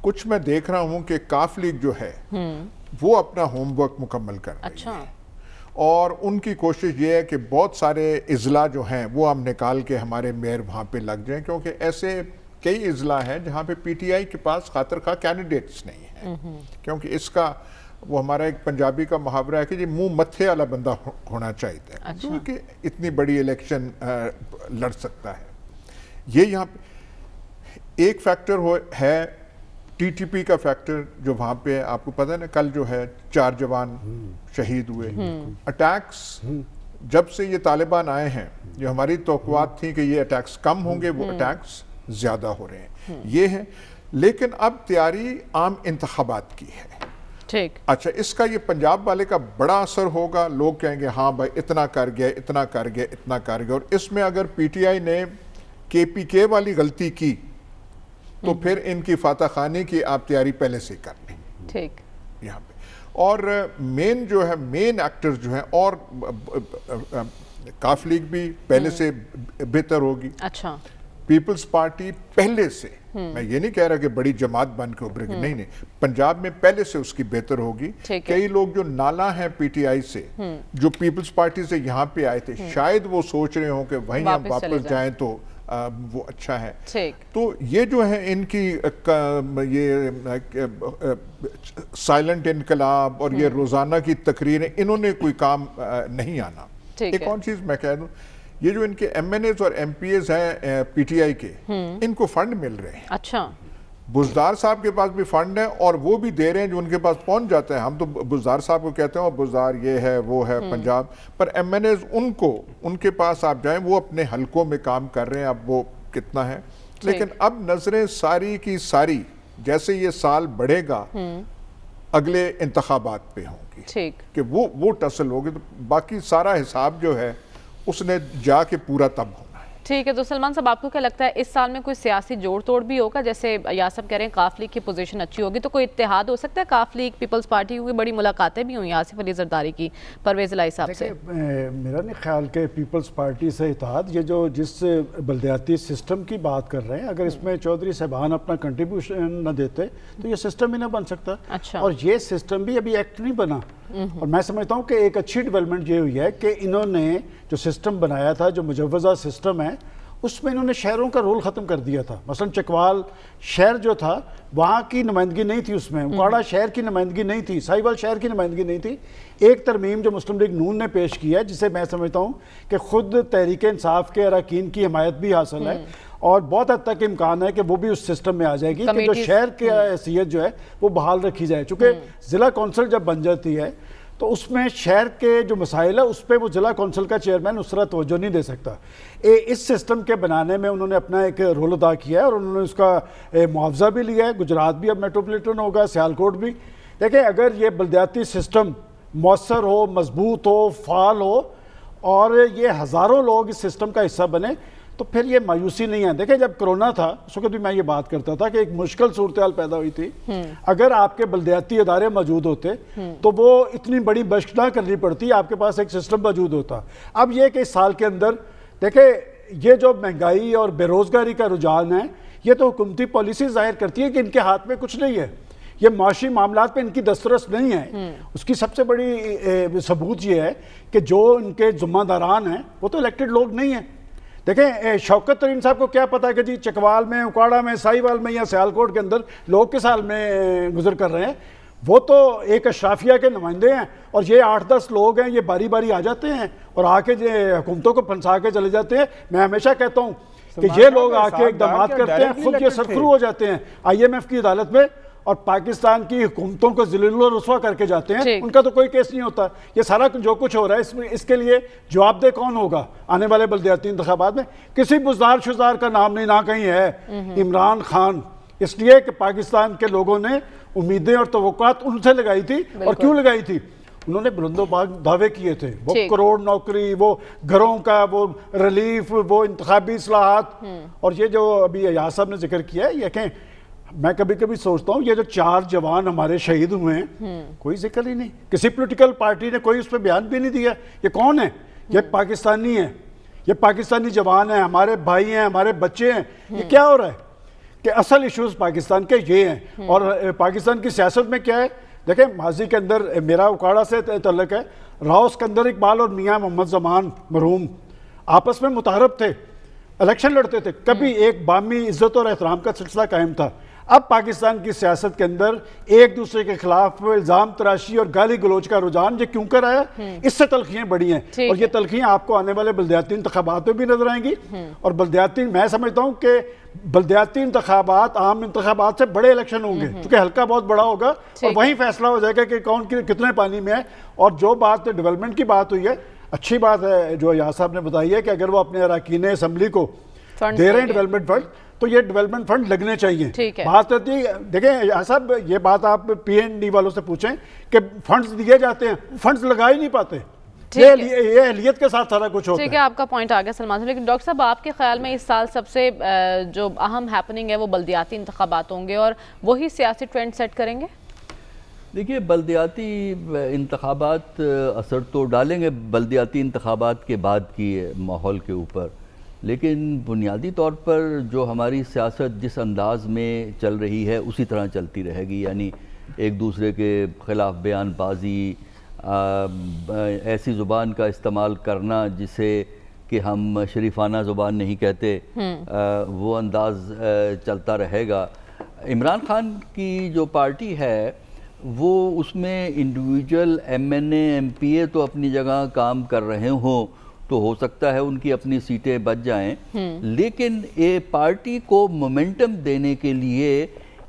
کچھ میں دیکھ رہا ہوں کہ کاف لیگ جو ہے وہ اپنا ہوم ورک مکمل کر رہی ہے، اور ان کی کوشش یہ ہے کہ بہت سارے اضلاع جو ہیں وہ ہم نکال کے ہمارے میئر وہاں پہ لگ جائیں، کیونکہ ایسے کئی اضلاع ہیں جہاں پہ پی ٹی آئی کے پاس خاطر خواہ کینڈیڈیٹس نہیں ہیں، کیونکہ اس کا وہ ہمارا ایک پنجابی کا محاورہ ہے کہ یہ منہ متھے والا بندہ ہونا چاہیے جو کہ اتنی بڑی الیکشن لڑ سکتا ہے۔ یہ یہاں پہ ایک فیکٹر ہے ٹی ٹی پی کا فیکٹر جو وہاں پہ آپ کو پتہ ہے نا، کل جو ہے 4 جوان شہید ہوئے. اٹیکس جب سے یہ طالبان آئے ہیں، جو ہماری توقعات تھیں کہ یہ اٹیکس کم ہوں گے، وہ اٹیکس زیادہ ہو رہے ہیں. یہ ہے، لیکن اب تیاری عام انتخابات کی ہے.
ٹھیک.
اچھا، اس کا یہ پنجاب والے کا بڑا اثر ہوگا. لوگ کہیں گے ہاں بھائی اتنا کر گیا، اتنا کر گیا، اتنا کر گیا. اور اس میں اگر پی ٹی آئی نے کے پی کے والی غلطی کی تو پھر ان کی فاتح خانی کی آپ تیاری پہلے سے کر لیں.
ٹھیک.
یہاں پہ اور مین جو ہے، مین ایکٹرز جو ہیں، اور کاف لیگ بھی پہلے سے بہتر ہوگی.
اچھا.
پیپلز پارٹی پہلے سے، میں یہ نہیں کہہ رہا کہ بڑی جماعت بن کے ابھرے گی، نہیں، پنجاب میں پہلے سے اس کی بہتر ہوگی. کئی لوگ جو نالا ہیں پی ٹی آئی سے، جو پیپلز پارٹی سے یہاں پہ آئے تھے، شاید وہ سوچ رہے ہوں کہ وہیں ہم واپس جائیں تو وہ اچھا ہے. تو یہ جو ہے ان کی یہ سائلنٹ انقلاب اور یہ روزانہ کی تقریریں، انہوں نے کوئی کام نہیں آنا. ایک اور چیز میں کہہ دوں، یہ جو ان کے ایم این ایز اور ایم پی ایز ہیں پی ٹی آئی کے، ان کو فنڈ مل رہے ہیں.
اچھا.
بزدار صاحب کے پاس بھی فنڈ ہے اور وہ بھی دے رہے ہیں جو ان کے پاس پہنچ جاتے ہیں. ہم تو بزدار صاحب کو کہتے ہیں بزدار یہ ہے وہ ہے پنجاب، پر ایم این ایز ان کے پاس آپ جائیں، وہ اپنے حلقوں میں کام کر رہے ہیں. اب وہ کتنا ہے، لیکن اب نظریں ساری کی ساری جیسے یہ سال بڑھے گا اگلے انتخابات پہ ہوں گی کہ وہ ٹسل ہوگی. تو باقی سارا حساب جو ہے اس نے جا کے پورا تب ہونا ہے.
ٹھیک ہے. تو سلمان صاحب، آپ کو کیا لگتا ہے اس سال میں کوئی سیاسی جوڑ توڑ بھی ہوگا؟ جیسے یاسب کہہ رہے ہیں کاف لیگ کی پوزیشن اچھی ہوگی، تو کوئی اتحاد ہو سکتا ہے کاف لیگ پیپلز پارٹی ہوئی؟ بڑی ملاقاتیں بھی ہوئی آصف علی زرداری کی پرویز الہی صاحب سے.
میرا نہیں خیال کہ پیپلز پارٹی سے اتحاد، یہ جو جس بلدیاتی سسٹم کی بات کر رہے ہیں، اگر اس میں چودھری صاحبان اپنا کنٹریبیوشن نہ دیتے تو یہ سسٹم ہی نہ بن سکتا. اور یہ سسٹم بھی ابھی ایکٹ نہیں بنا. اور میں سمجھتا ہوں کہ ایک اچھی ڈیولپمنٹ یہ ہوئی ہے کہ انہوں نے جو سسٹم بنایا تھا، جو مجوزہ سسٹم ہے، اس میں انہوں نے شہروں کا رول ختم کر دیا تھا. مثلا چکوال شہر جو تھا وہاں کی نمائندگی نہیں تھی، اس میں اکاڑا شہر کی نمائندگی نہیں تھی، ساہیوال شہر کی نمائندگی نہیں تھی. ایک ترمیم جو مسلم لیگ نون نے پیش کی ہے، جسے میں سمجھتا ہوں کہ خود تحریک انصاف کے اراکین کی حمایت بھی حاصل ہے، اور بہت حد تک امکان ہے کہ وہ بھی اس سسٹم میں آ جائے گی کہ جو شہر کی حیثیت جو ہے وہ بحال رکھی جائے. چونکہ ضلع کونسل جب بن جاتی ہے تو اس میں شہر کے جو مسائل ہے اس پہ وہ ضلع کونسل کا چیئرمین اس طرح توجہ نہیں دے سکتا. اس سسٹم کے بنانے میں انہوں نے اپنا ایک رول ادا کیا ہے اور انہوں نے اس کا معاوضہ بھی لیا ہے. گجرات بھی اب میٹروپولیٹن ہوگا، سیالکوٹ بھی. دیکھیں، اگر یہ بلدیاتی سسٹم مؤثر ہو، مضبوط ہو، فعال ہو اور یہ ہزاروں لوگ اس سسٹم کا حصہ بنے تو پھر یہ مایوسی نہیں ہے. دیکھیں، جب کرونا تھا اس وقت بھی میں یہ بات کرتا تھا کہ ایک مشکل صورتحال پیدا ہوئی تھی. اگر آپ کے بلدیاتی ادارے موجود ہوتے تو وہ اتنی بڑی بشت نہ کرنی پڑتی، آپ کے پاس ایک سسٹم موجود ہوتا. اب یہ کہ اس سال کے اندر دیکھیں، یہ جو مہنگائی اور بے روزگاری کا رجحان ہے، یہ تو حکومتی پالیسی ظاہر کرتی ہے کہ ان کے ہاتھ میں کچھ نہیں ہے. یہ معاشی معاملات پہ ان کی دسترس نہیں ہے. اس کی سب سے بڑی ثبوت یہ ہے کہ جو ان کے ذمہ داران ہیں وہ تو الیکٹڈ لوگ نہیں ہیں. دیکھیں، شوکت ترین صاحب کو کیا پتا کہ جی چکوال میں، اکاڑا میں، ساہیوال میں یا سیالکوٹ کے اندر لوگ کس حال میں گزر کر رہے ہیں. وہ تو ایک اشرافیہ کے نمائندے ہیں اور یہ 8-10 لوگ ہیں، یہ باری باری آ جاتے ہیں اور آ کے حکومتوں کو پھنسا کے چلے جاتے ہیں. میں ہمیشہ کہتا ہوں کہ یہ لوگ آ کے اقدامات کرتے ہیں، خود یہ سرخرو ہو جاتے ہیں آئی ایم ایف کی عدالت میں اور پاکستان کی حکومتوں کو ذلیل و رسوا کر کے جاتے ہیں. ان کا تو کوئی کیس نہیں ہوتا. یہ سارا جو کچھ ہو رہا ہے اس کے لیے جواب دہ کون ہوگا آنے والے بلدیاتی انتخابات میں؟ کسی بزدار شزار کا نام نہیں، نہ کہیں ہے عمران خان. اس لیے کہ پاکستان کے لوگوں نے امیدیں اور توقعات ان سے لگائی تھی. اور کیوں لگائی تھی؟ انہوں نے بلند و باغ دعوے کیے تھے، وہ کروڑ نوکری، وہ گھروں کا، وہ ریلیف، وہ انتخابی اصلاحات. اور یہ جو ابھی ایاز صاحب نے ذکر کیا ہے، یہ کہ میں کبھی کبھی سوچتا ہوں یہ جو 4 جوان ہمارے شہید ہوئے ہیں، کوئی ذکر ہی نہیں. کسی پولیٹیکل پارٹی نے کوئی اس پہ بیان بھی نہیں دیا. یہ کون ہے؟ یہ پاکستانی ہیں، یہ پاکستانی جوان ہیں، ہمارے بھائی ہیں، ہمارے بچے ہیں. یہ کیا ہو رہا ہے کہ اصل ایشوز پاکستان کے یہ ہیں. اور پاکستان کی سیاست میں کیا ہے؟ دیکھیں، ماضی کے اندر میرا اکاڑا سے تعلق ہے، راؤ اسکندر اقبال اور میاں محمد زمان مرحوم آپس میں متحارب تھے، الیکشن لڑتے تھے. کبھی ایک باہمی عزت اور احترام کا سلسلہ قائم تھا. اب پاکستان کی سیاست کے اندر ایک دوسرے کے خلاف الزام تراشی اور گالی گلوچ کا رجحان یہ کیوں کر آیا؟ اس سے تلخیاں بڑی ہیں، اور یہ تلخیاں آپ کو آنے والے بلدیاتی انتخابات میں بھی نظر آئیں گی. اور بلدیاتی، میں سمجھتا ہوں کہ بلدیاتی انتخابات عام انتخابات سے بڑے الیکشن ہوں گے، کیونکہ حلقہ بہت بڑا ہوگا اور وہیں فیصلہ ہو جائے گا کہ کون کتنے پانی میں ہے. اور جو بات ڈیولپمنٹ کی بات ہوئی ہے، اچھی بات ہے جو ایاز صاحب نے بتائی ہے کہ اگر وہ اپنے اراکین اسمبلی کو دے رہے ہیں ڈیولپمنٹ فنڈ تو یہ ڈیولپمنٹ فنڈ لگنے چاہیے. بات رہتی ہے، دیکھیں ایاز صاحب یہ بات آپ پی این ڈی والوں سے پوچھیں کہ فنڈز دیے جاتے ہیں، فنڈز لگا ہی نہیں پاتے. یہ اہلیت کے ساتھ سارا کچھ ہوتا ہے.
ٹھیک ہے، آپ کا پوائنٹ آ گیا سلمان صاحب. لیکن ڈاکٹر صاحب آپ کے خیال میں اس سال سب سے جو اہم ہیپننگ ہے وہ بلدیاتی انتخابات ہوں گے اور وہی سیاسی ٹرینڈ سیٹ کریں گے؟
دیکھیے بلدیاتی انتخابات اثر تو ڈالیں گے بلدیاتی انتخابات کے بعد کی ماحول کے اوپر، لیکن بنیادی طور پر جو ہماری سیاست جس انداز میں چل رہی ہے اسی طرح چلتی رہے گی. یعنی ایک دوسرے کے خلاف بیان بازی، ایسی زبان کا استعمال کرنا جسے کہ ہم شریفانہ زبان نہیں کہتے، وہ انداز چلتا رہے گا. عمران خان کی جو پارٹی ہے وہ اس میں individual M N A M P A تو اپنی جگہ کام کر رہے ہوں تو ہو سکتا ہے ان کی اپنی سیٹیں بچ جائیں، لیکن یہ پارٹی کو مومنٹم دینے کے لیے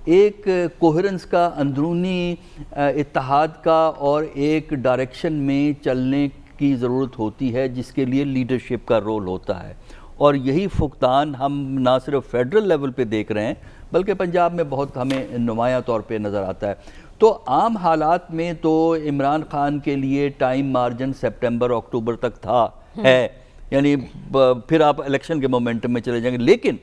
ایک کوہرنس کا، اندرونی اتحاد کا اور ایک ڈائریکشن میں چلنے کی ضرورت ہوتی ہے جس کے لیے لیڈرشپ کا رول ہوتا ہے. اور یہی فقدان ہم نہ صرف فیڈرل لیول پہ دیکھ رہے ہیں بلکہ پنجاب میں بہت ہمیں نمایاں طور پہ نظر آتا ہے. تو عام حالات میں تو عمران خان کے لیے ٹائم مارجن سپٹمبر اکتوبر تک تھا ہے، یعنی پھر آپ الیکشن کے مومنٹم میں چلے جائیں گے. لیکن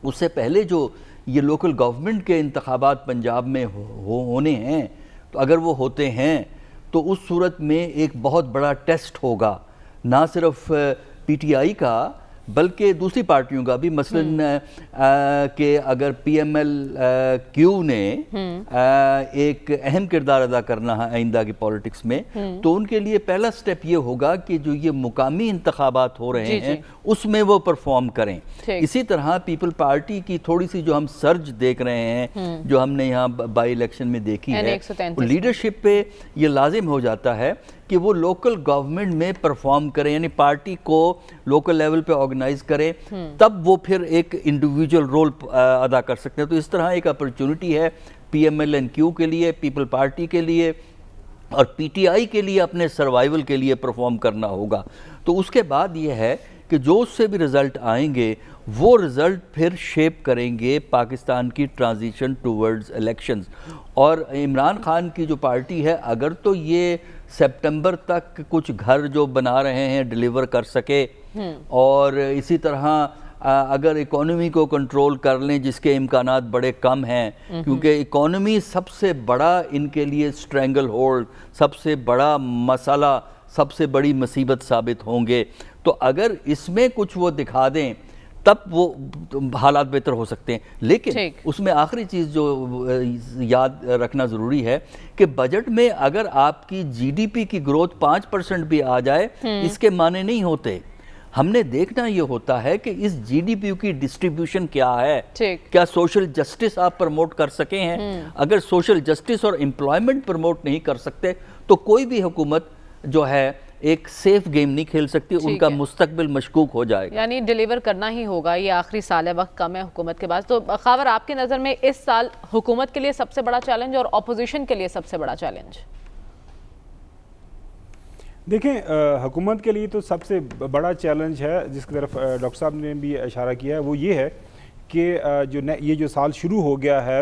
اس سے پہلے جو یہ لوکل گورنمنٹ کے انتخابات پنجاب میں ہونے ہیں، تو اگر وہ ہوتے ہیں تو اس صورت میں ایک بہت بڑا ٹیسٹ ہوگا نہ صرف پی ٹی آئی کا بلکہ دوسری پارٹیوں کا بھی. مثلاً کہ اگر پی ایم ایل کیو نے ایک اہم کردار ادا کرنا ہے آئندہ کی پالیٹکس میں، تو ان کے لیے پہلا سٹیپ یہ ہوگا کہ جو یہ مقامی انتخابات ہو رہے ہیں اس میں وہ پرفارم کریں. اسی طرح پیپل پارٹی کی تھوڑی سی جو ہم سرج دیکھ رہے ہیں، جو ہم نے یہاں بائی الیکشن میں دیکھی ہے، لیڈرشپ پہ یہ لازم ہو جاتا ہے کہ وہ لوکل گورنمنٹ میں پرفارم کریں، یعنی پارٹی کو لوکل لیول پہ آرگنائز کریں، تب وہ پھر ایک انڈیویجول رول ادا کر سکتے ہیں. تو اس طرح ایک اپرچونٹی ہے پی ایم ایل این کیو کے لیے، پیپل پارٹی کے لیے اور پی ٹی آئی کے لیے اپنے سروائیول کے لیے پرفارم کرنا ہوگا. تو اس کے بعد یہ ہے کہ جو اس سے بھی رزلٹ آئیں گے وہ رزلٹ پھر شیپ کریں گے پاکستان کی ٹرانزیشن ٹوورڈز الیکشنز. اور عمران خان کی جو پارٹی ہے اگر تو یہ سپٹمبر تک کچھ گھر جو بنا رہے ہیں ڈیلیور کر سکے، اور اسی طرح اگر اکانومی کو کنٹرول کر لیں جس کے امکانات بڑے کم ہیں، کیونکہ اکانومی سب سے بڑا ان کے لیے سٹرینگل ہولڈ، سب سے بڑا مسئلہ، سب سے بڑی مصیبت ثابت ہوں گے. تو اگر اس میں کچھ وہ دکھا دیں تب وہ حالات بہتر ہو سکتے ہیں. لیکن اس میں آخری چیز جو یاد رکھنا ضروری ہے کہ بجٹ میں اگر آپ کی جی ڈی پی کی گروتھ 5% بھی آ جائے اس کے معنی نہیں ہوتے. ہم نے دیکھنا یہ ہوتا ہے کہ اس جی ڈی پی کی ڈسٹریبیوشن کیا ہے، کیا سوشل جسٹس آپ پروموٹ کر سکے ہیں. اگر سوشل جسٹس اور امپلائمنٹ پروموٹ نہیں کر سکتے تو کوئی بھی حکومت جو ہے ایک سیف گیم نہیں کھیل سکتی، ان کا مستقبل مشکوک ہو جائے گا.
یعنی ڈیلیور کرنا ہی ہوگا. یہ آخری سال ہے، وقت کم ہے حکومت کے پاس. تو خاور آپ کی نظر میں اس سال حکومت کے لیے سب سے بڑا چیلنج اور اپوزیشن کے لیے سب سے بڑا چیلنج؟
دیکھیں حکومت کے لیے تو سب سے بڑا چیلنج ہے جس کی طرف ڈاکٹر صاحب نے بھی اشارہ کیا ہے، وہ یہ ہے کہ یہ جو سال شروع ہو گیا ہے،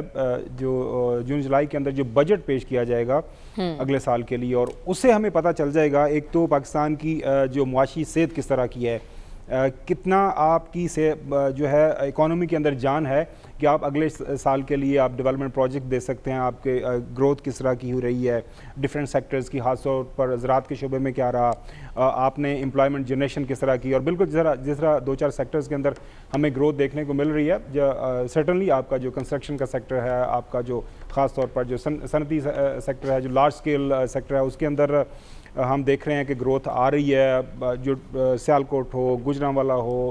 جو جون جولائی کے اندر جو بجٹ پیش کیا جائے گا اگلے سال کے لیے، اور اس سے ہمیں پتہ چل جائے گا ایک تو پاکستان کی جو معاشی صحت کس طرح کی ہے، کتنا آپ کی جو ہے اکانومی کے اندر جان ہے کہ آپ اگلے سال کے لیے آپ ڈیولپمنٹ پروجیکٹ دے سکتے ہیں، آپ کے گروتھ کس طرح کی ہو رہی ہے ڈیفرنٹ سیکٹرز کی، خاص طور پر زراعت کے شعبے میں کیا رہا، آپ نے امپلائمنٹ جنریشن کس طرح کی، اور بالکل جس طرح 2-4 سیکٹرز کے اندر ہمیں گروتھ دیکھنے کو مل رہی ہے. سرٹنلی آپ کا جو کنسٹرکشن کا سیکٹر ہے، آپ کا جو خاص طور پر جو صنعتی سیکٹر ہے، جو لارج اسکیل سیکٹر ہے، اس کے اندر ہم دیکھ رہے ہیں کہ گروتھ آ رہی ہے. جو سیالکوٹ ہو، گجرانوالا ہو،